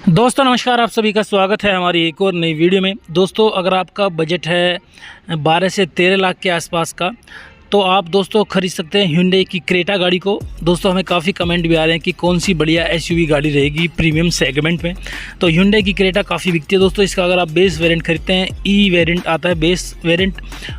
दोस्तों नमस्कार, आप सभी का स्वागत है हमारी एक और नई वीडियो में। दोस्तों अगर आपका बजट है 12 से 13 लाख के आसपास का, तो आप दोस्तों खरीद सकते हैं Hyundai की क्रेटा गाड़ी को। दोस्तों हमें काफ़ी कमेंट भी आ रहे हैं कि कौन सी बढ़िया SUV गाड़ी रहेगी प्रीमियम सेगमेंट में। तो Hyundai की क्रेटा काफ़ी बिकती है दोस्तों। इसका अगर आप बेस वेरिएंट खरीदते हैं, ई वेरिएंट आता है बेस वेरिएंट,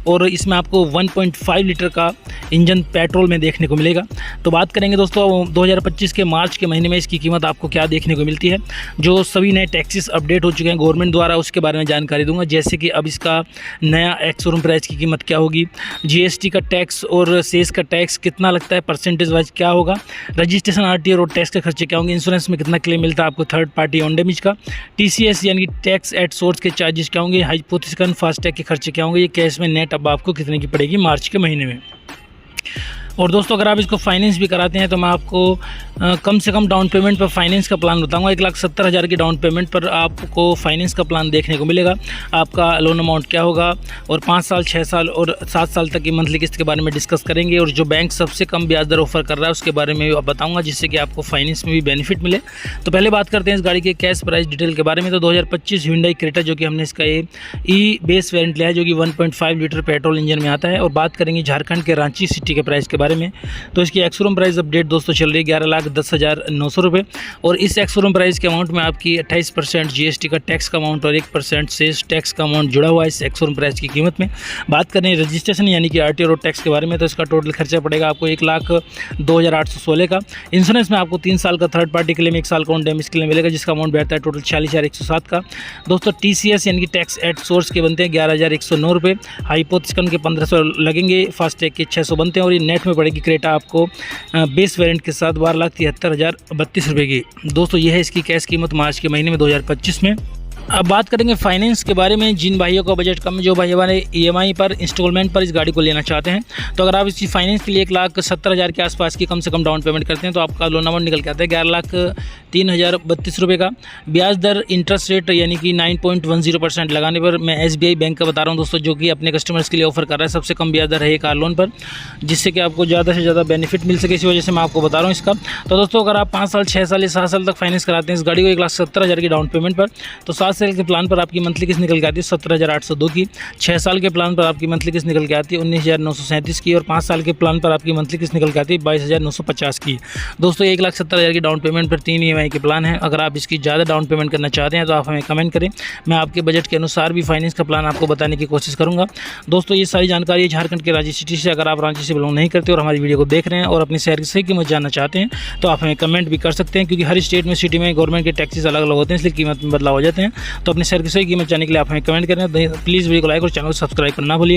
और इसमें आपको 1.5 लीटर का इंजन पेट्रोल में देखने को मिलेगा। तो बात करेंगे दोस्तों 2025 के मार्च के महीने में इसकी कीमत आपको क्या देखने को मिलती है। जो सभी नए टैक्सेस अपडेट हो चुके हैं गवर्नमेंट द्वारा, उसके बारे में जानकारी दूंगा। जैसे कि अब इसका नया एक्स शोरूम प्राइस की कीमत क्या होगी, GST का टैक्स और सेस का टैक्स कितना लगता है, परसेंटेज वाइज क्या होगा, रजिस्ट्रेशन RTO रोड टैक्स के खर्चे क्या होंगे, इंश्योरेंस में कितना क्लेम मिलता है आपको थर्ड पार्टी ऑन डैमेज का, TCS यानी कि टैक्स एट सोर्स के चार्जेस क्या होंगे, हाइपोथेटिकल फास्टैग के खर्चे क्या होंगे, ये कैश में नेट अब आपको कितने की पड़ेगी मार्च के महीने में। और दोस्तों अगर आप इसको फाइनेंस भी कराते हैं तो मैं आपको कम से कम डाउन पेमेंट पर फाइनेंस का प्लान बताऊंगा। 1,70,000 की डाउन पेमेंट पर आपको फाइनेंस का प्लान देखने को मिलेगा। आपका लोन अमाउंट क्या होगा, और 5 साल 6 साल और 7 साल तक की मंथली किस्त के बारे में डिस्कस करेंगे। और जो बैंक सबसे कम ब्याज दर ऑफर कर रहा है उसके बारे में बताऊँगा, जिससे कि आपको फाइनेंस में भी बेनिफिट मिले। तो पहले बात करते हैं इस गाड़ी के कैश प्राइस डिटेल के बारे में। तो 2025 Hyundai क्रेटा, जो कि हमने इसका ई बेस वेरिएंट लिया है, जो कि 1.5 लीटर पेट्रोल इंजन में आता है। और बात करेंगे झारखंड के रांची सिटी के प्राइस के बारे में। तो इसकी एक्स शोरूम प्राइस अपडेट दोस्तों चल रही है 11,10,900 रुपये। और इस एक्स शोरूम प्राइस के अमाउंट में आपकी 28% GST का टैक्स का अमाउंट और 1% सेस टैक्स का अमाउंट जुड़ा हुआ है इस एक्स शोरूम प्राइस की कीमत में। बात करें रजिस्ट्रेशन यानी कि RTO रोड टैक्स के बारे में, तो इसका टोटल खर्चा पड़ेगा आपको 1,02,816 का। इंश्योरेंस में आपको 3 साल का थर्ड पार्टी क्लेम, 1 साल का ऑन डैमेज क्लेम मिलेगा, जिसका अमाउंट बैठता है टोटल 46,107 का। दोस्तों TCS यानी कि टैक्स एट सोर्स के बनते हैं 11,109 रुपये, हाइपोथेटिकल के 1,500 लगेंगे, फास्टैग के 600 बनते हैं। और ये नेट में पड़ेगी क्रेटा आपको बेस वेरिएंट के साथ 12,73,032 रुपये की। दोस्तों ये है इसकी कैश कीमत मार्च के महीने में 2025 में। अब बात करेंगे फाइनेंस के बारे में। जिन भाइयों का बजट कम है, जो भाई हमारे EMI पर इंस्टॉलमेंट पर इस गाड़ी को लेना चाहते हैं, तो अगर आप इसकी फाइनेंस के लिए 1,70,000 के आसपास की कम से कम डाउन पेमेंट करते हैं, तो आपका लोन अमाउंट निकल के आता है 11,03,032 रुपये का। ब्याज दर इंटरेस्ट रेट यानी कि 9.10% लगाने पर, मैं SBI बैंक का बता रहा हूँ दोस्तों, जो कि अपने कस्टमर्स के लिए ऑफर कर रहा है। सबसे कम ब्याज दर है कार लोन पर, जिससे कि आपको ज़्यादा से ज़्यादा बेनिफिट मिल सके, इसी वजह से मैं आपको बता रहा हूँ इसका। तो दोस्तों अगर आप 5 साल 6 साल या 7 साल तक फाइनेंस कराते हैं इस गाड़ी को 1,70,000 की डाउन पेमेंट पर, तो 7 साल के प्लान पर आपकी मंथली किस्त निकल के आती है 17,802 की। 6 साल के प्लान पर आपकी मंथली किस्त निकल के आती है 19,937 की। और 5 साल के प्लान पर आपकी मंथली किस्त निकल के आती है 22,950 की। दोस्तों 1,70,000 की डाउन पेमेंट पर 3 EMI के प्लान है। अगर आप इसकी ज़्यादा डाउन पेमेंट करना चाहते हैं तो आप हमें कमेंट करें, मैं आपके बजट के अनुसार भी फाइनेंस का प्लान आपको बताने की कोशिश करूँगा। दोस्तों ये सारी जानकारी है झारखंड के रांची सिटी से। अगर आप रांची से बिलोंग नहीं करते और हमारी वीडियो को देख रहे हैं और अपने शहर की सही कीमत जानना चाहते हैं, तो आप हमें कमेंट भी कर सकते हैं, क्योंकि हर स्टेट में सिटी में गवर्नमेंट के टैक्सेस अलग अलग होते हैं, इसलिए कीमत में बदलाव हो जाते हैं। तो अपने शहर की सही कीमत जानने के लिए आप हमें कमेंट करें। प्लीज़ वीडियो को लाइक और चैनल को सब्सक्राइब करना भूलिए।